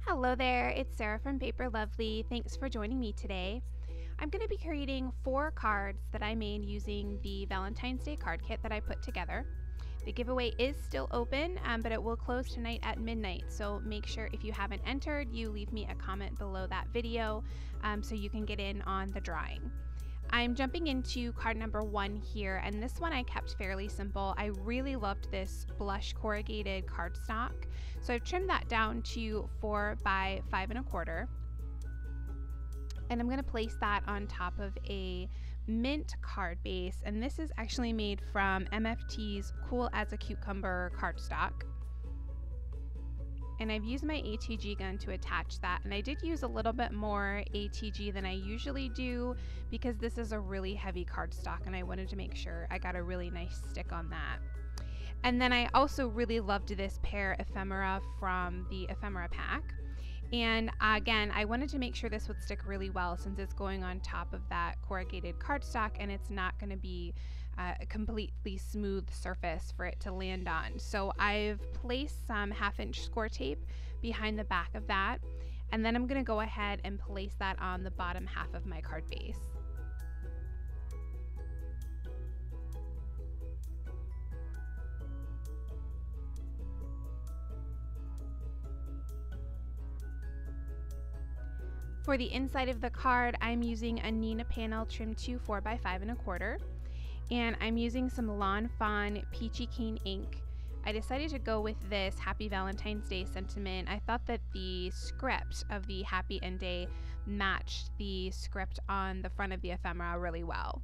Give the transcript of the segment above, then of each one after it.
Hello there, it's Sarah from Paper Lovely. Thanks for joining me today. I'm going to be creating 4 cards that I made using the Valentine's Day card kit that I put together. The giveaway is still open, but it will close tonight at midnight, so make sure if you haven't entered, you leave me a comment below that video so you can get in on the drawing. I'm jumping into card number 1 here, and this one I kept fairly simple. I really loved this blush corrugated cardstock, so I've trimmed that down to 4 by 5 1/4, and I'm going to place that on top of a mint card base, and this is actually made from MFT's Cool as a Cucumber cardstock. And I've used my ATG gun to attach that, and I did use a little bit more ATG than I usually do because this is a really heavy cardstock and I wanted to make sure I got a really nice stick on that. And then I also really loved this pear ephemera from the ephemera pack, and again I wanted to make sure this would stick really well since it's going on top of that corrugated cardstock and it's not going to be a completely smooth surface for it to land on. So I've placed some 1/2-inch score tape behind the back of that, and then I'm going to go ahead and place that on the bottom half of my card base. For the inside of the card, I'm using a Nina panel trimmed to 4 by 5 1/4. And I'm using some Lawn Fawn Peachy Keen ink. I decided to go with this Happy Valentine's Day sentiment. I thought that the script of the Happy End Day matched the script on the front of the ephemera really well.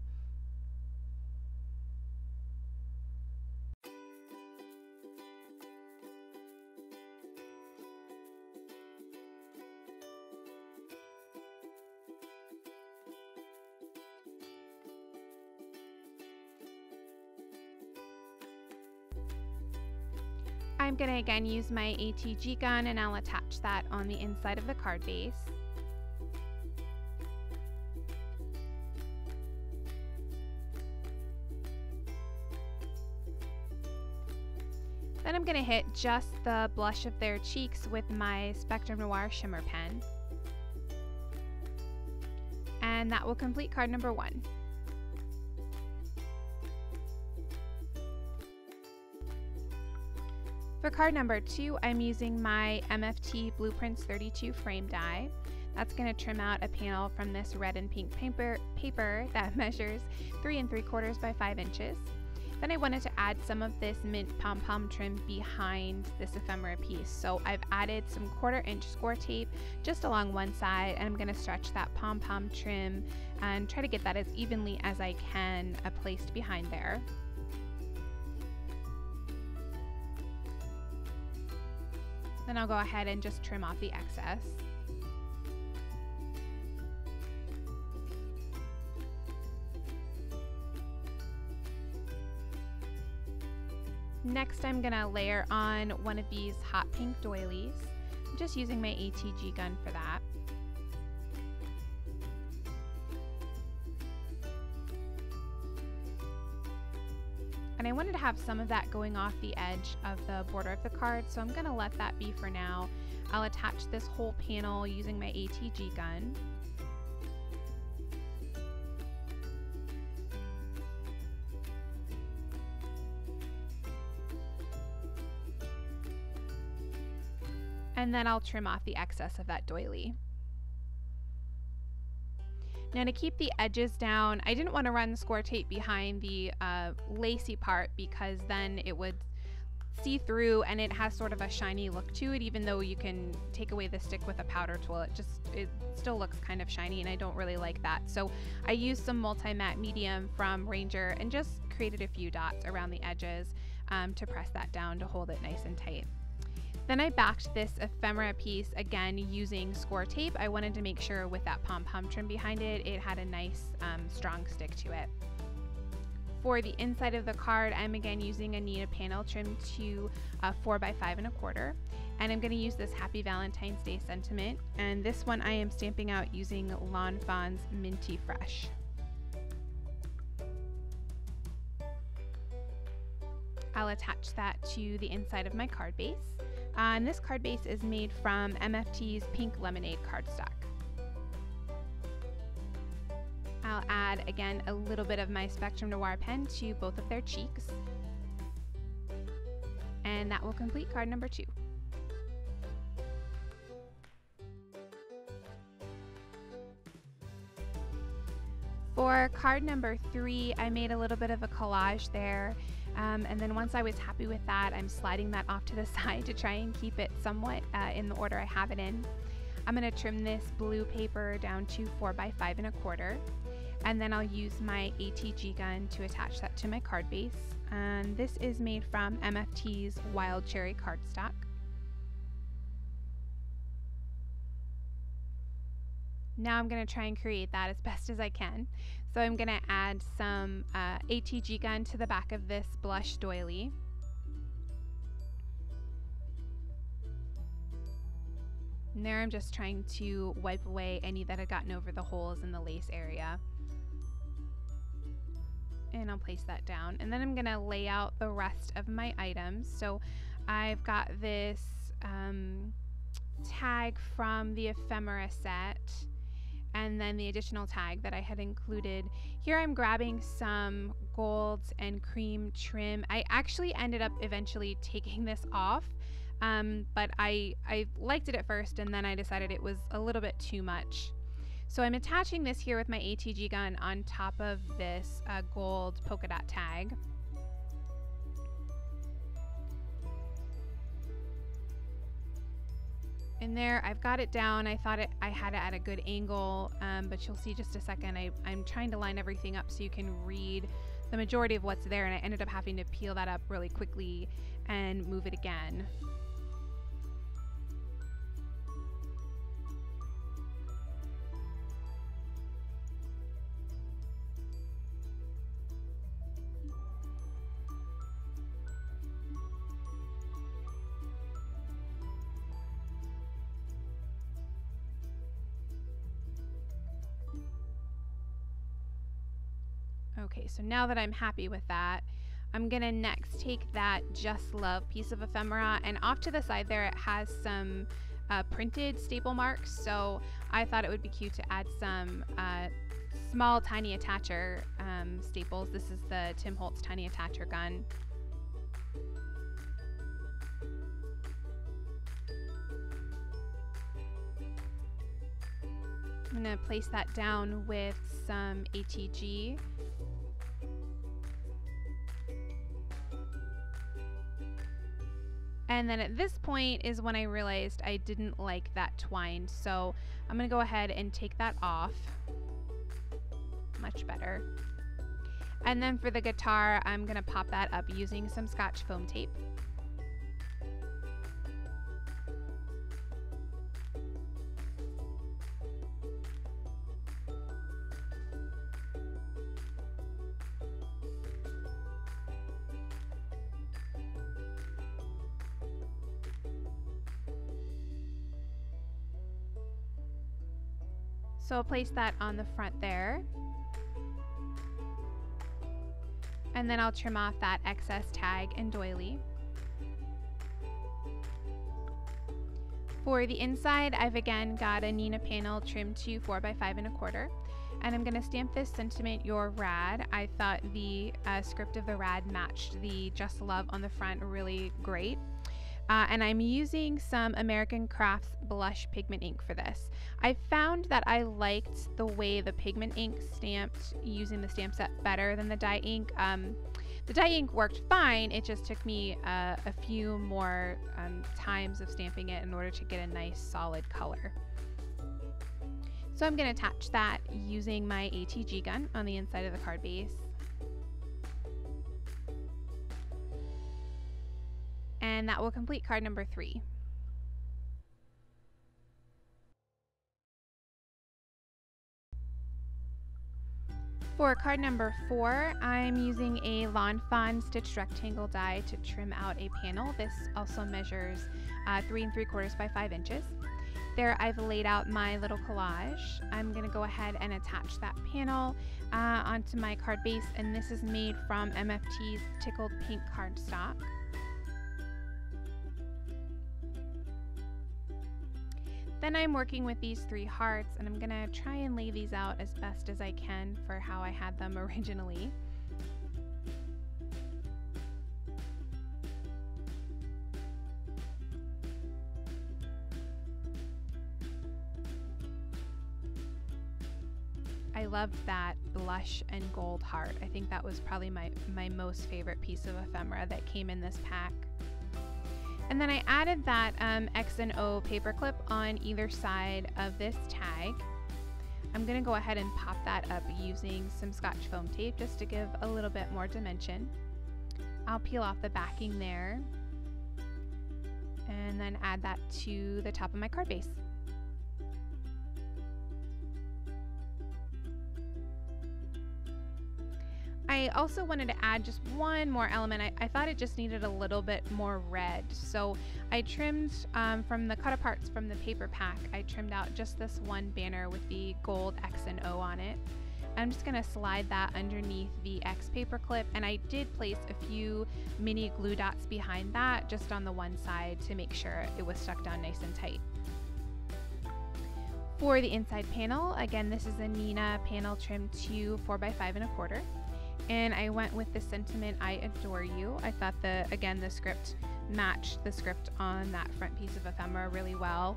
I'm going to again use my ATG gun and I'll attach that on the inside of the card base. Then I'm going to hit just the blush of their cheeks with my Spectrum Noir shimmer pen. And that will complete card number 1. For card number 2, I'm using my MFT Blueprints 32 frame die. That's going to trim out a panel from this red and pink paper that measures 3 3/4 by 5 inches. Then I wanted to add some of this mint pom-pom trim behind this ephemera piece. So I've added some 1/4-inch score tape just along one side, and I'm going to stretch that pom-pom trim and try to get that as evenly as I can placed behind there. Then I'll go ahead and just trim off the excess. Next, I'm gonna layer on one of these hot pink doilies. I'm just using my ATG gun for that. And I wanted to have some of that going off the edge of the border of the card, so I'm going to let that be for now. I'll attach this whole panel using my ATG gun. And then I'll trim off the excess of that doily. Now to keep the edges down, I didn't want to run score tape behind the lacy part because then it would see through and it has sort of a shiny look to it, even though you can take away the stick with a powder tool. It still looks kind of shiny and I don't really like that. So I used some multi-matte medium from Ranger and just created a few dots around the edges to press that down to hold it nice and tight. Then I backed this ephemera piece again using score tape. I wanted to make sure with that pom-pom trim behind it, it had a nice strong stick to it. For the inside of the card, I'm again using a Nina panel trimmed to 4 by 5 1/4. And I'm going to use this Happy Valentine's Day sentiment. And this one I am stamping out using Lawn Fawn's Minty Fresh. I'll attach that to the inside of my card base. And this card base is made from MFT's Pink Lemonade cardstock. I'll add, again, a little bit of my Spectrum Noir pen to both of their cheeks. And that will complete card number 2. For card number 3, I made a little bit of a collage there. And then once I was happy with that, I'm sliding that off to the side to try and keep it somewhat in the order I have it in. I'm going to trim this blue paper down to 4x5 1/4. And then I'll use my ATG gun to attach that to my card base. And this is made from MFT's Wild Cherry cardstock. Now I'm going to try and create that as best as I can. So I'm going to add some ATG gun to the back of this blush doily. And there I'm just trying to wipe away any that had gotten over the holes in the lace area. And I'll place that down. And then I'm going to lay out the rest of my items. So I've got this tag from the ephemera set, and then the additional tag that I had included. Here I'm grabbing some gold and cream trim. I actually ended up eventually taking this off, but I liked it at first, and then I decided it was a little bit too much. So I'm attaching this here with my ATG gun on top of this gold polka dot tag. And there, I've got it down. I thought I had it at a good angle, but you'll see just a second. I'm trying to line everything up so you can read the majority of what's there, and I ended up having to peel that up really quickly and move it again. Okay, so now that I'm happy with that, I'm gonna next take that Just Love piece of ephemera, and off to the side there it has some printed staple marks, so I thought it would be cute to add some small tiny attacher staples. This is the Tim Holtz tiny attacher gun. I'm gonna place that down with some ATG. And then at this point is when I realized I didn't like that twine, so I'm gonna go ahead and take that off. Much better. And then for the guitar, I'm gonna pop that up using some Scotch foam tape. So I'll place that on the front there. And then I'll trim off that excess tag and doily. For the inside, I've again got a Nina panel trimmed to 4x5 1/4. And I'm gonna stamp this Sentiment Your Rad. I thought the script of the rad matched the Just Love on the front really great. And I'm using some American Crafts blush pigment ink for this. I found that I liked the way the pigment ink stamped using the stamp set better than the dye ink. The dye ink worked fine, it just took me a few more times of stamping it in order to get a nice solid color. So I'm going to attach that using my ATG gun on the inside of the card base. And that will complete card number 3. For card number 4, I'm using a Lawn Fawn stitched rectangle die to trim out a panel. This also measures 3 3/4 by 5 inches. There I've laid out my little collage. I'm going to go ahead and attach that panel onto my card base, and this is made from MFT's Tickled Pink cardstock. Then I'm working with these 3 hearts, and I'm gonna try and lay these out as best as I can for how I had them originally. I loved that blush and gold heart. I think that was probably my most favorite piece of ephemera that came in this pack. And then I added that X and O paper clip on either side of this tag. I'm going to go ahead and pop that up using some Scotch foam tape just to give a little bit more dimension. I'll peel off the backing there and then add that to the top of my card base. I also wanted to add just one more element. I thought it just needed a little bit more red. So I trimmed from the cut aparts from the paper pack, I trimmed out just this one banner with the gold X and O on it. I'm just gonna slide that underneath the X paper clip, and I did place a few mini glue dots behind that just on the one side to make sure it was stuck down nice and tight. For the inside panel, again, this is a Nina panel trim to 4x5 1/4. And I went with the sentiment, I adore you. I thought the script matched the script on that front piece of ephemera really well.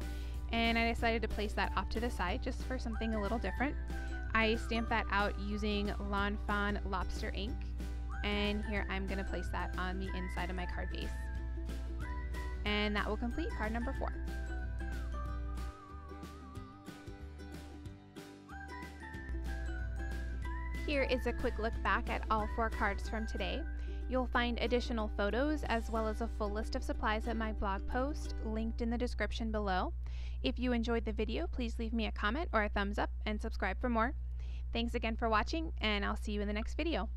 And I decided to place that off to the side just for something a little different. I stamped that out using Lawn Fawn Lobster ink. And here I'm gonna place that on the inside of my card base. And that will complete card number 4. Here is a quick look back at all 4 cards from today. You'll find additional photos as well as a full list of supplies at my blog post linked in the description below. If you enjoyed the video, please leave me a comment or a thumbs up and subscribe for more. Thanks again for watching, and I'll see you in the next video.